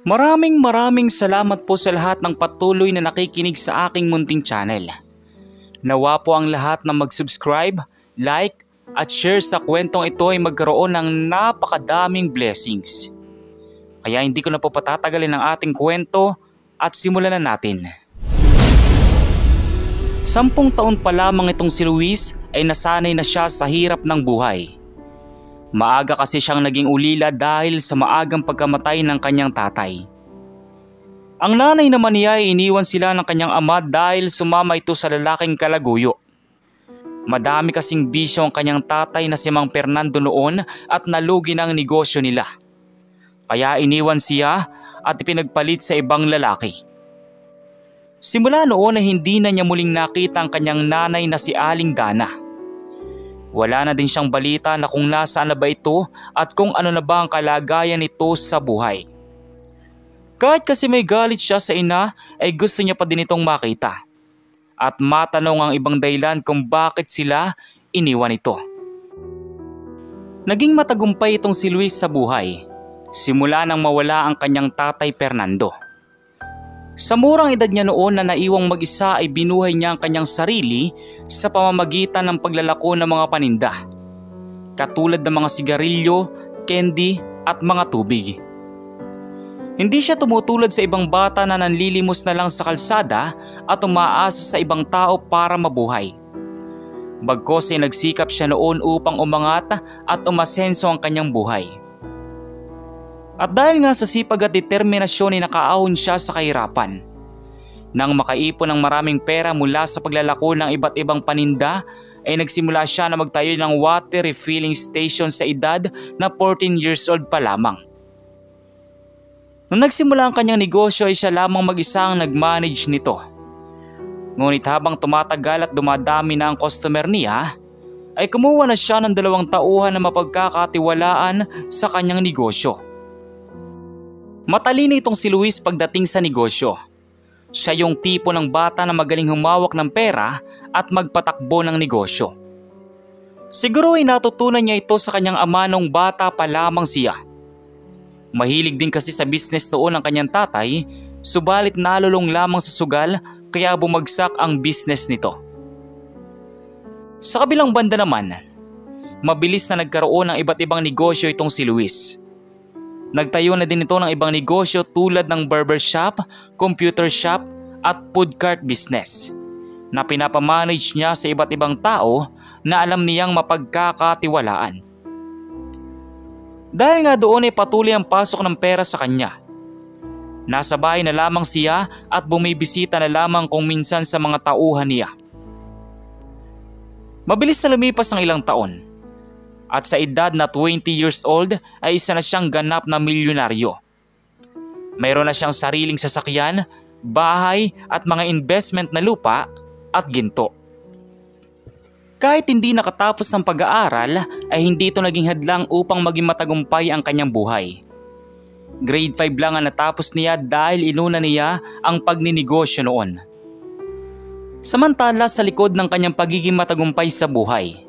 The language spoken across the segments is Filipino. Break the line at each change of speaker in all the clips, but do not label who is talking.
Maraming salamat po sa lahat ng patuloy na nakikinig sa aking munting channel. Nawa po ang lahat na mag-subscribe, like at share sa kwentong ito ay magkaroon ng napakadaming blessings. Kaya hindi ko na po patatagalin ang ating kwento at simulan na natin. 10 taon pa lamang itong si Luis ay nasanay na siya sa hirap ng buhay. Maaga kasi siyang naging ulila dahil sa maagang pagkamatay ng kanyang tatay. Ang nanay naman niya ay iniwan sila ng kanyang ama dahil sumama ito sa lalaking kalaguyo. Madami kasing bisyo ang kanyang tatay na si Mang Fernando noon at nalugi ng negosyo nila. Kaya iniwan siya at ipinagpalit sa ibang lalaki. Simula noon ay hindi na niya muling nakita ang kanyang nanay na si Aling Dana. Wala na din siyang balita na kung nasaan na ba ito at kung ano na ba ang kalagayan nito sa buhay. Kahit kasi may galit siya sa ina ay gusto niya pa din itong makita. At matanong ang ibang dahilan kung bakit sila iniwan ito. Naging matagumpay itong si Luis sa buhay. Simula nang mawala ang kanyang tatay Fernando. Sa murang edad niya noon na naiwang mag-isa ay binuhay niya ang kanyang sarili sa pamamagitan ng paglalako ng mga paninda. Katulad ng mga sigarilyo, candy at mga tubig. Hindi siya tumutulad sa ibang bata na nanlilimos na lang sa kalsada at umaasa sa ibang tao para mabuhay. Bagkos ay nagsikap siya noon upang umangat at umasenso ang kanyang buhay. At dahil nga sa sipag at determinasyon ay nakaahon siya sa kahirapan. Nang makaipon ng maraming pera mula sa paglalako ng iba't ibang paninda, ay nagsimula siya na magtayo ng water refilling station sa edad na 14 years old pa lamang. Nung nagsimula ang kanyang negosyo ay siya lamang mag-isang nag-manage nito. Ngunit habang tumatagal at dumadami na ang customer niya, ay kumuha na siya ng 2 tauhan na mapagkakatiwalaan sa kanyang negosyo. Matalino itong si Luis pagdating sa negosyo. Siya yung tipo ng bata na magaling humawak ng pera at magpatakbo ng negosyo. Siguro ay natutunan niya ito sa kanyang ama nung bata pa lamang siya. Mahilig din kasi sa business noon ang kanyang tatay, subalit nalulong lamang sa sugal kaya bumagsak ang business nito. Sa kabilang banda naman, mabilis na nagkaroon ng iba't ibang negosyo itong si Luis. Nagtayo na din ito ng ibang negosyo tulad ng barbershop, computer shop at food cart business na pinapamanage niya sa iba't ibang tao na alam niyang mapagkakatiwalaan. Dahil nga doon ay patuloy ang pasok ng pera sa kanya. Nasa bahay na lamang siya at bumibisita na lamang kung minsan sa mga tauhan niya. Mabilis na lumipas ang ilang taon. At sa edad na 20 years old ay isa na siyang ganap na milyonaryo. Mayroon na siyang sariling sasakyan, bahay at mga investment na lupa at ginto. Kahit hindi nakatapos ng pag-aaral ay hindi ito naging hadlang upang maging matagumpay ang kanyang buhay. Grade 5 lang ang natapos niya dahil inuna niya ang pagninegosyo noon. Samantala sa likod ng kanyang pagiging matagumpay sa buhay,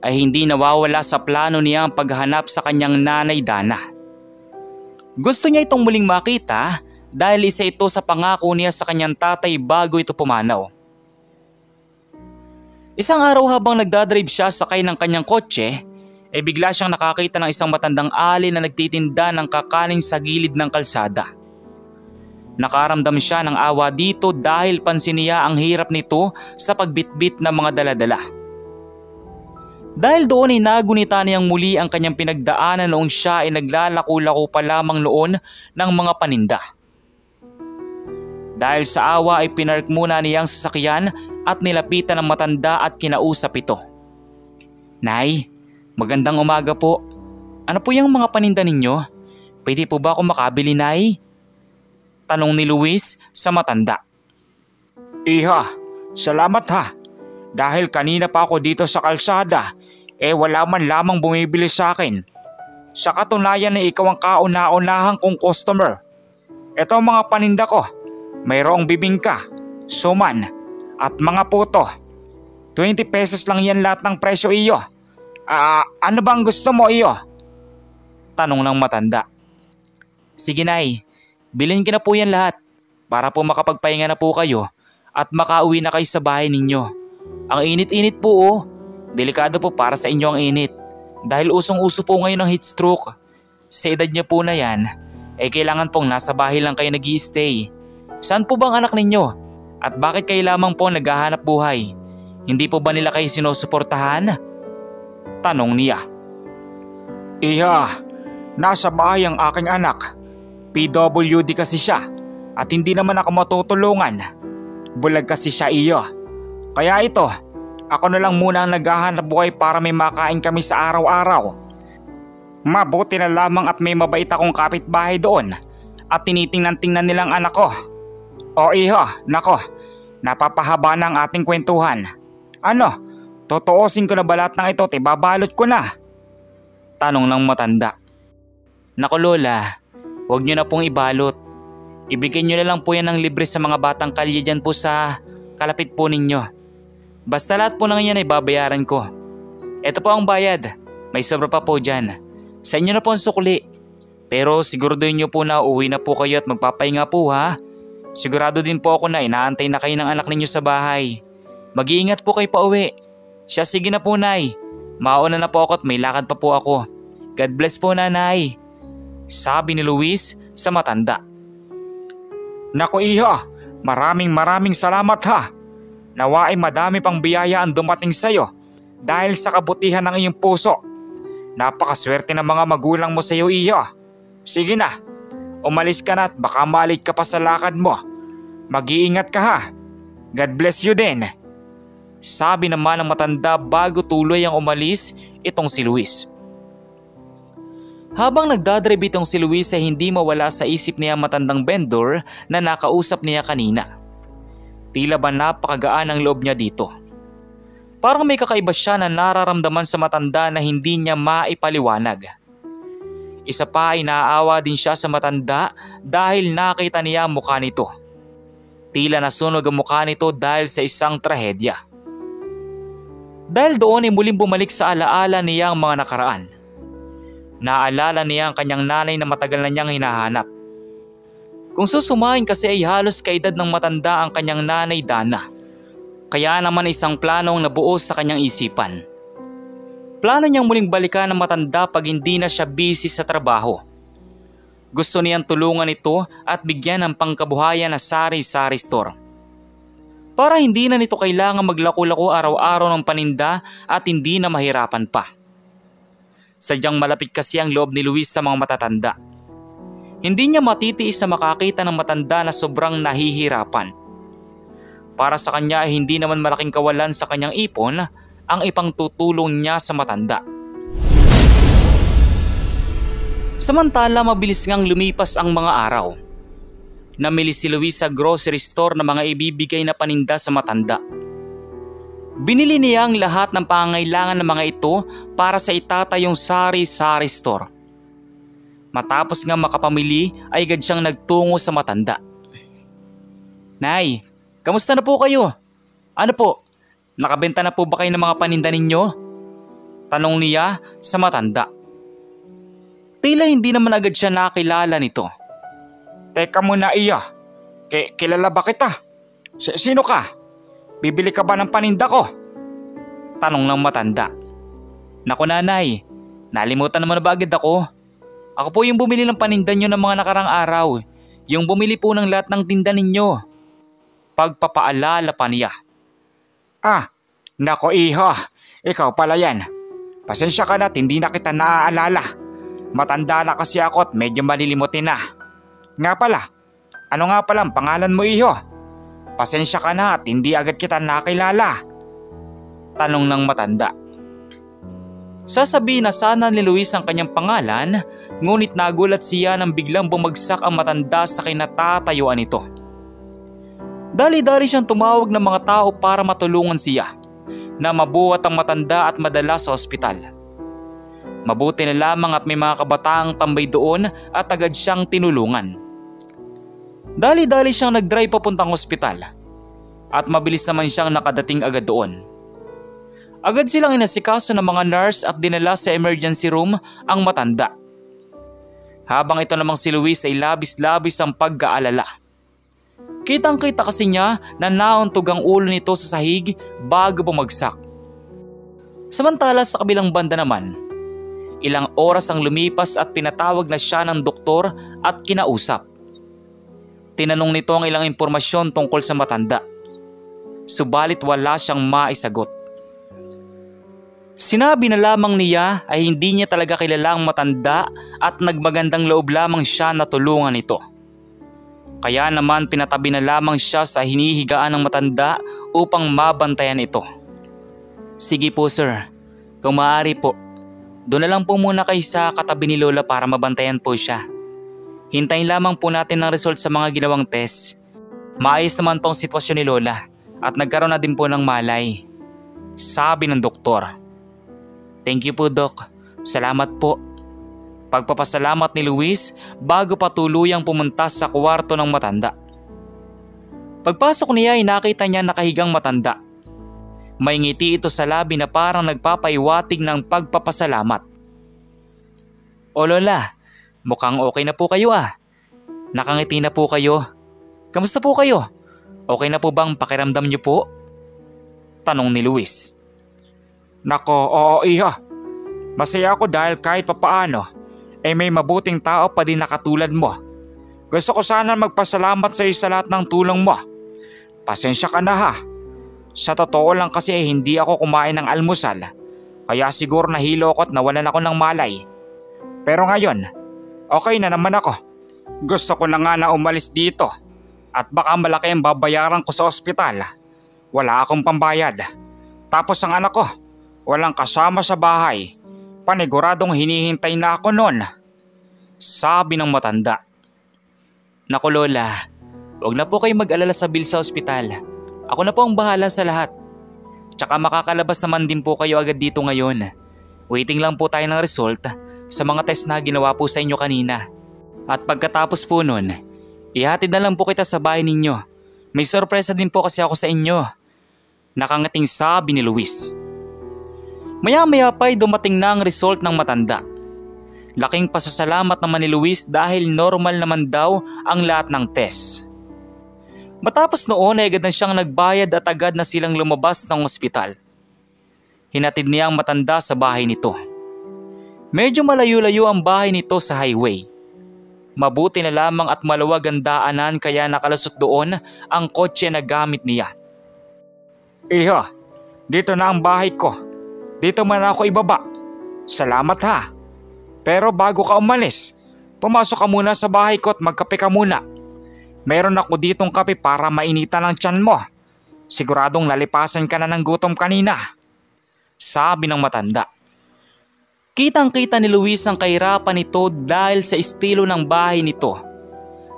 ay hindi nawawala sa plano niya ang paghahanap sa kanyang nanay Dana. Gusto niya itong muling makita dahil isa ito sa pangako niya sa kanyang tatay bago ito pumanaw. Isang araw habang nagdadrive siya sakay ng kanyang kotse, ay bigla siyang nakakita ng isang matandang ali na nagtitinda ng kakanin sa gilid ng kalsada. Nakaramdam siya ng awa dito dahil pansin niya ang hirap nito sa pagbitbit ng mga daladala. Dahil doon ay nagunita niyang muli ang kanyang pinagdaanan noong siya ay naglalako-lako pa lamang noon ng mga paninda. Dahil sa awa ay pinark muna niyang sasakyan at nilapitan ng matanda at kinausap ito. "Nay, magandang umaga po. Ano po yung mga paninda ninyo? Pwede po ba ako makabili, Nay?" Tanong ni Luis sa matanda. "Iha, salamat ha. Dahil kanina pa ako dito sa kalsada, wala man lamang bumibili sa akin. Sa katunayan na ikaw ang kauna-unahang kong customer. Ito ang mga paninda ko. Mayroong bibingka, suman, at mga puto. 20 pesos lang yan lahat ng presyo iyo. Ano bang gusto mo iyo?" Tanong ng matanda. "Sige Nay, Bilhin ko na po yan lahat para po makapagpahinga na po kayo at makauwi na kayo sa bahay ninyo. Ang init-init po oh. Delikado po para sa inyo ang init dahil usong-uso po ngayon ang heat stroke. Sa edad niyo po na yan, kailangan pong nasa bahay lang kayo nag-i-stay. Saan po bang anak ninyo? At bakit kayo lamang po naghahanap buhay? Hindi po ba nila kayo sinusuportahan? Tanong niya. Iya, nasa bahay ang aking anak. PWD kasi siya at hindi naman ako matutulungan. Bulag kasi siya iyo. Kaya ito, ako na lang muna ang naghahanap buhay para may makain kami sa araw-araw. Mabuti na lamang at may mabait akong kapitbahay doon at tinitingnan-tingnan nilang anak ko. O iho, nako, napapahaba na ang ating kwentuhan. Ano, totoosin ko na ba lahat ng ito at ibabalot ko na? Tanong ng matanda. Nako lola, huwag nyo na pong ibalot. Ibigay nyo na lang po yan ng libre sa mga batang kalye dyan po sa kalapit po ninyo. Basta lahat po ng yan ay babayaran ko. Ito po ang bayad, may sobra pa po dyan. Sa inyo na po ang sukli. Pero siguraduhin nyo po na uuwi na po kayo at magpapahinga po ha. Sigurado din po ako na inaantay na kayo ng anak ninyo sa bahay. Mag-iingat po kayo pa uwi. Siya sige na po nay. Mauna na po ako at may lakad pa po ako. God bless po nanay. Sabi ni Luis sa matanda. Naku iha, maraming salamat ha. Nawa ay madami pang biyaya ang dumating sa'yo dahil sa kabutihan ng iyong puso. Napakaswerte ng mga magulang mo sa iyo iha. Sige na, umalis ka na at baka malit ka pa sa lakad mo. Mag-iingat ka ha. God bless you din. Sabi naman ng matanda bago tuloy ang umalis itong si Luis. Habang nagdadrive itong si Luis ay hindi mawala sa isip niya ang matandang vendor na nakausap niya kanina. Tila ba napakagaan ang loob niya dito. Parang may kakaiba siya na nararamdaman sa matanda na hindi niya maipaliwanag. Isa pa ay naaawa din siya sa matanda dahil nakita niya ang mukha nito. Tila nasunog ang mukha nito dahil sa isang trahedya. Dahil doon ay muling bumalik sa alaala niya ang mga nakaraan. Naalala niya ang kanyang nanay na matagal na niyang hinahanap. Kung susumahin kasi ay halos kaedad ng matanda ang kanyang nanay Dana. Kaya naman isang planong nabuo sa kanyang isipan. Plano niyang muling balikan ng matanda pag hindi na siya busy sa trabaho. Gusto niyang tulungan ito at bigyan ng pangkabuhayan na sari-sari store. Para hindi na nito kailangan maglako-lako araw-araw ng paninda at hindi na mahirapan pa. Sadyang malapit kasi ang loob ni Luis sa mga matatanda. Hindi niya matitiis sa makakita ng matanda na sobrang nahihirapan. Para sa kanya ay hindi naman malaking kawalan sa kanyang ipon ang ipangtutulong niya sa matanda. Samantala mabilis ngang lumipas ang mga araw. Namili si Luis sa grocery store na mga ibibigay na paninda sa matanda. Binili niya ang lahat ng pangangailangan ng mga ito para sa itatayong sari-sari store. Matapos nga makapamili ay agad siyang nagtungo sa matanda. Nay, kamusta na po kayo? Ano po, nakabenta na po ba kayo ng mga paninda ninyo? Tanong niya sa matanda. Tila hindi naman agad siya nakilala nito. Teka muna iya, kilala ba kita? Sino ka? Bibili ka ba ng paninda ko? Tanong ng matanda. Naku nanay, nalimutan naman na ba agad ako? Ako po yung bumili ng paninda nyo ng mga nakarang araw. Yung bumili po ng lahat ng tinda ninyo. Pagpapaalala pa niya. Nako iho, ikaw pala yan. Pasensya ka na at hindi na kita naaalala. Matanda na kasi ako at medyo malilimutin na. Nga pala, ano nga pala ang pangalan mo iho? Pasensya ka na at hindi agad kita nakilala. Tanong ng matanda. Sasabihin na sana ni Luis ang kanyang pangalan, ngunit nagulat siya nang biglang bumagsak ang matanda sa kinatatayuan nito. Dali-dali siyang tumawag ng mga tao para matulungan siya na mabuhat ang matanda at madala sa ospital. Mabuti na lamang at may mga kabataang tambay doon at agad siyang tinulungan. Dali-dali siyang nag-drive papuntang ospital at mabilis naman siyang nakadating agad doon. Agad silang inasikaso ng mga nurse at dinala sa emergency room ang matanda. Habang ito namang si Luis ay labis-labis ang pag-aalala. Kitang-kita kasi niya na nauntog ang ulo nito sa sahig bago bumagsak. Samantala sa kabilang banda naman, ilang oras ang lumipas at pinatawag na siya ng doktor at kinausap. Tinanong nito ang ilang impormasyon tungkol sa matanda. Subalit wala siyang maisagot. Sinabi na lamang niya ay hindi niya talaga kilala ang matanda at nagmagandang loob lamang siya na tulungan ito. Kaya naman pinatabi na lamang siya sa hinihigaan ng matanda upang mabantayan ito. Sige po sir, kung maaari po, doon na lang po muna kayo sa katabi ni Lola para mabantayan po siya. Hintayin lamang po natin ng result sa mga ginawang test. Maayos naman po ang sitwasyon ni Lola at nagkaroon na din po ng malay. Sabi ng doktor. Thank you po Doc, salamat po. Pagpapasalamat ni Luis bago pa tuluyang pumunta sa kwarto ng matanda. Pagpasok niya ay nakita niya nakahigang matanda. May ngiti ito sa labi na parang nagpapaiwatig ng pagpapasalamat. O Lola, mukhang okay na po kayo ah. Nakangiti na po kayo. Kamusta po kayo? Okay na po bang pakiramdam niyo po? Tanong ni Luis. Nako, oo iha. Masaya ako dahil kahit papaano, may mabuting tao pa din na katulad mo. Gusto ko sana magpasalamat sa iyo sa lahat ng tulong mo. Pasensya ka na ha. Sa totoo lang kasi hindi ako kumain ng almusal. Kaya siguro nahilo ako at nawalan ako ng malay. Pero ngayon, okay na naman ako. Gusto ko na nga na umalis dito. At baka malaki ang babayaran ko sa ospital. Wala akong pambayad. Tapos ang anak ko, walang kasama sa bahay. Paniguradong hinihintay na ako noon. Sabi ng matanda. Naku Lola, huwag na po kayo mag-alala sa bill sa ospital. Ako na po ang bahala sa lahat. Tsaka makakalabas naman din po kayo agad dito ngayon. Waiting lang po tayo ng result sa mga test na ginawa po sa inyo kanina. At pagkatapos po nun, ihatid na lang po kita sa bahay ninyo. May sorpresa din po kasi ako sa inyo. Nakangating sabi ni Luis. Maya-maya pa'y dumating na ang result ng matanda. Laking pasasalamat naman ni Luis dahil normal naman daw ang lahat ng test. Matapos noon ay agad na siyang nagbayad at agad na silang lumabas ng ospital. Hinatid niya ang matanda sa bahay nito. Medyo malayo-layo ang bahay nito sa highway. Mabuti na lamang at maluwag ang daanan kaya nakalusot doon ang kotse na gamit niya. Iha, dito na ang bahay ko. Dito man ako ibaba. Salamat ha. Pero bago ka umalis, pumasok ka muna sa bahay ko at magkape ka muna. Meron ako ditong kape para mainitan ang tiyan mo. Siguradong nalipasan ka na ng gutom kanina. Sabi ng matanda. Kitang-kita ni Luis ang kahirapan nito dahil sa estilo ng bahay nito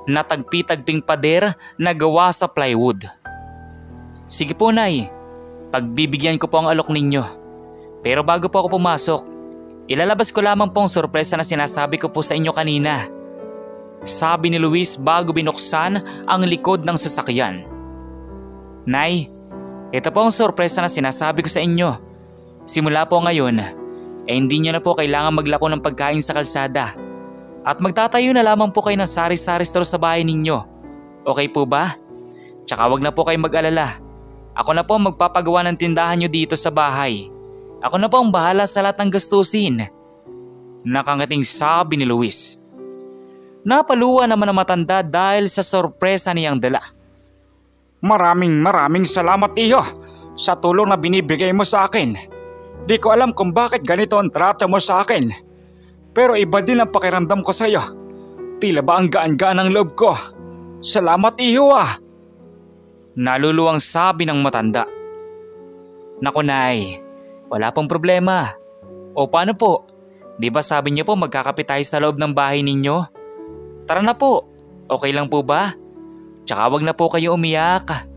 na tagpi-tagping pader na gawa sa plywood. Sige po Nay, pagbibigyan ko po ang alok ninyo. Pero bago po ako pumasok, ilalabas ko lamang po ang sorpresa na sinasabi ko po sa inyo kanina. Sabi ni Luis bago binuksan ang likod ng sasakyan. Nay, ito po ang sorpresa na sinasabi ko sa inyo. Simula po ngayon, hindi niyo na po kailangan maglako ng pagkain sa kalsada. At magtatayo na lamang po kayo ng sari-sari store sa bahay ninyo. Okay po ba? Tsaka wag na po kayo mag-alala. Ako na po ang magpapagawa ng tindahan nyo dito sa bahay. Ako na po ang bahala sa lahat ng gastusin. Nakangating sabi ni Luis. Napaluwa naman ang matanda dahil sa sorpresa niyang dala. Maraming salamat iyo sa tulong na binibigay mo sa akin. Di ko alam kung bakit ganito ang trato mo sa akin. Pero iba din ang pakiramdam ko sa iyo. Tila ba ang gaan-gaan ng loob ko. Salamat iyo ah. Naluluwang sabi ng matanda. Naku Nay, wala pong problema. O paano po? Di ba sabi niyo po magkakapit tayo sa loob ng bahay ninyo? Tara na po, okay lang po ba? Tsaka wag na po kayo umiyak.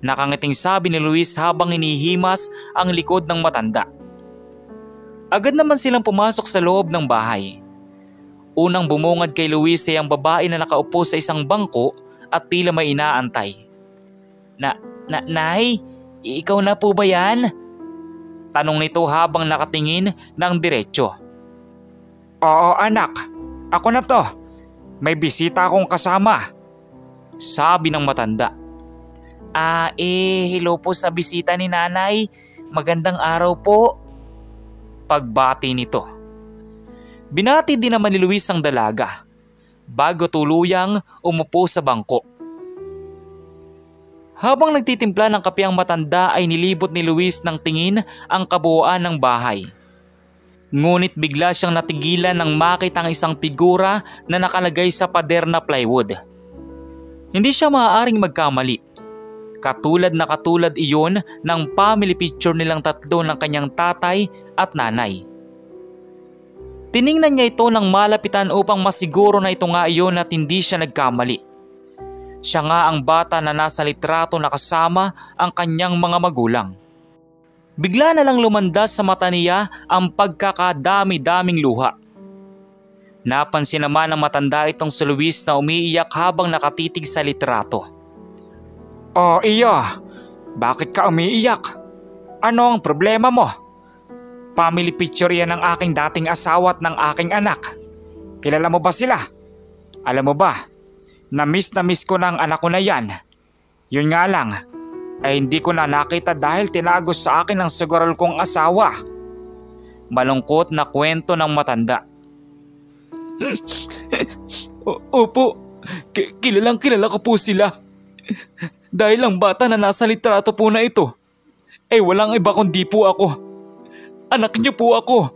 Nakangiting sabi ni Luis habang hinihimas ang likod ng matanda. Agad naman silang pumasok sa loob ng bahay. Unang bumungad kay Luis ay ang babae na nakaupo sa isang bangko at tila may inaantay. Nay, ikaw na po ba yan? Tanong nito habang nakatingin ng diretsyo. Oo anak, Ako na to. May bisita akong kasama. Sabi ng matanda. Hello po sa bisita ni nanay. Magandang araw po. Pagbati nito. Binati din naman ni Luis ang dalaga bago tuluyang umupo sa bangko. Habang nagtitimpla ng kape ang matanda ay nilibot ni Luis ng tingin ang kabuuan ng bahay. Ngunit bigla siyang natigilan nang makita ang isang figura na nakalagay sa pader na plywood. Hindi siya maaaring magkamali. Katulad iyon ng family picture nilang tatlo ng kanyang tatay at nanay. Tiningnan niya ito ng malapitan upang masiguro na ito nga iyon at hindi siya nagkamali. Siya nga ang bata na nasa litrato na kasama ang kanyang mga magulang. Bigla na lang lumandas sa mata niya ang pagkakadami-daming luha. Napansin naman ng matanda itong si Luis na umiiyak habang nakatitig sa litrato. Iya, bakit ka umiiyak? Ano ang problema mo? Family picture yan ng aking dating asawa at ng aking anak. Kilala mo ba sila? Alam mo ba, na-miss ko ng anak ko na yan. Yun nga lang, ay hindi ko na nakita dahil tinago sa akin ng sugarol kong asawa. Malungkot na kwento ng matanda. Opo, kilala ko po sila. Dahil ang bata na nasa litrato po na ito, ay walang iba kundi po ako. Anak niyo po ako.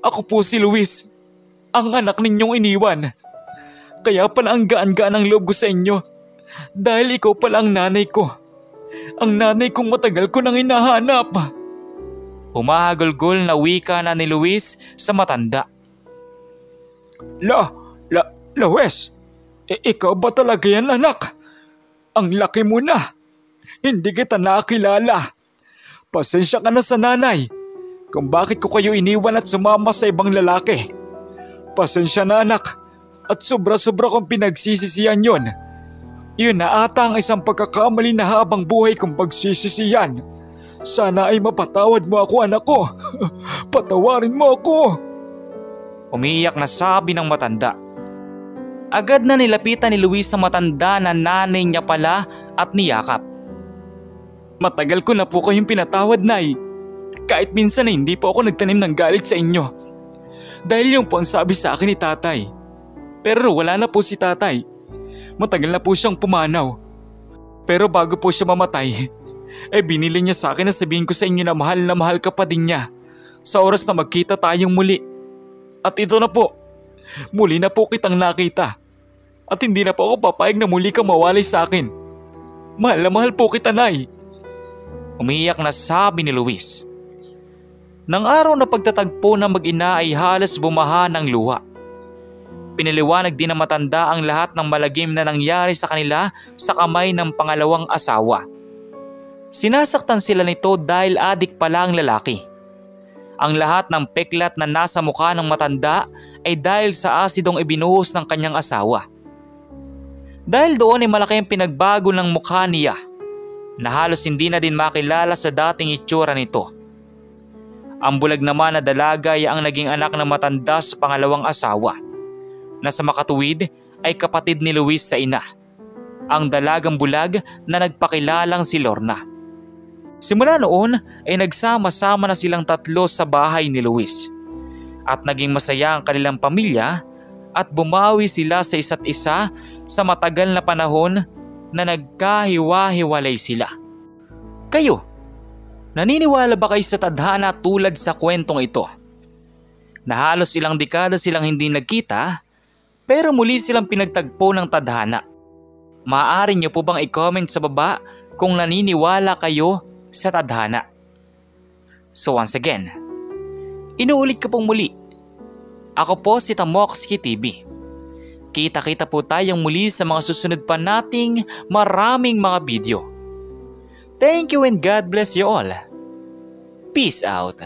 Ako po si Luis, ang anak ninyong iniwan. Kaya pala ang gaan-gaan ang loob ko sa inyo. Dahil ikaw pala ang nanay ko. Ang nanay kong matagal ko nang hinahanap. Humahagulgol na wika na ni Luis sa matanda. Luis, ikaw ba talaga yan anak? Ang laki mo na. Hindi kita nakilala. Pasensya ka na sa nanay kung bakit ko kayo iniwan at sumama sa ibang lalaki. Pasensya na anak at sobra-sobra kong pinagsisisihan yon. Yun na ata ang isang pagkakamali na habang buhay kong pagsisisihan. Sana ay mapatawad mo ako anak ko. Patawarin mo ako. Umiiyak na sabi ng matanda. Agad na nilapitan ni Luis sa matanda na nanay niya pala at niyakap. Matagal ko na po kayong pinatawad, Nay. Kahit minsan na hindi po ako nagtanim ng galit sa inyo. Dahil yung po ang sabi sa akin ni tatay. Pero wala na po si tatay. Matagal na po siyang pumanaw. Pero bago po siya mamatay, binili niya sa akin na sabihin ko sa inyo na mahal ka pa din niya sa oras na magkita tayong muli. At ito na po, muli na po kitang nakita. At hindi na po ako papayag na muli kang mawalay sa akin. Mahal na mahal po kita, Nay. Umiiyak na sabi ni Luis. Nang araw na pagtatagpo ng mag-ina ay halos bumaha ng luha. Pinaliwanag din ng matanda ang lahat ng malagim na nangyari sa kanila sa kamay ng pangalawang asawa. Sinasaktan sila nito dahil adik pala ang lalaki. Ang lahat ng peklat na nasa mukha ng matanda ay dahil sa asidong ibinuhos ng kanyang asawa. Dahil doon ay malaki ang pinagbago ng mukha niya na halos hindi na din makilala sa dating itsura nito. Ang bulag naman na dalaga ay ang naging anak ng matanda sa pangalawang asawa na sa makatuwid ay kapatid ni Luis sa ina, ang dalagang bulag na nagpakilalang si Lorna. Simula noon ay nagsama-sama na silang tatlo sa bahay ni Luis at naging masaya ang kanilang pamilya at bumawi sila sa isa't isa sa matagal na panahon na nagkahiwa-hiwalay sila. Kayo, naniniwala ba kayo sa tadhana tulad sa kwentong ito? Na halos ilang dekada silang hindi nagkita pero muli silang pinagtagpo ng tadhana. Maaari niyo po bang i-comment sa baba kung naniniwala kayo sa tadhana? So once again, inuulit ko pong muli. Ako po si Tamoxki TV. Kita-kita po tayong muli sa mga susunod pa nating maraming mga video. Thank you and God bless you all. Peace out.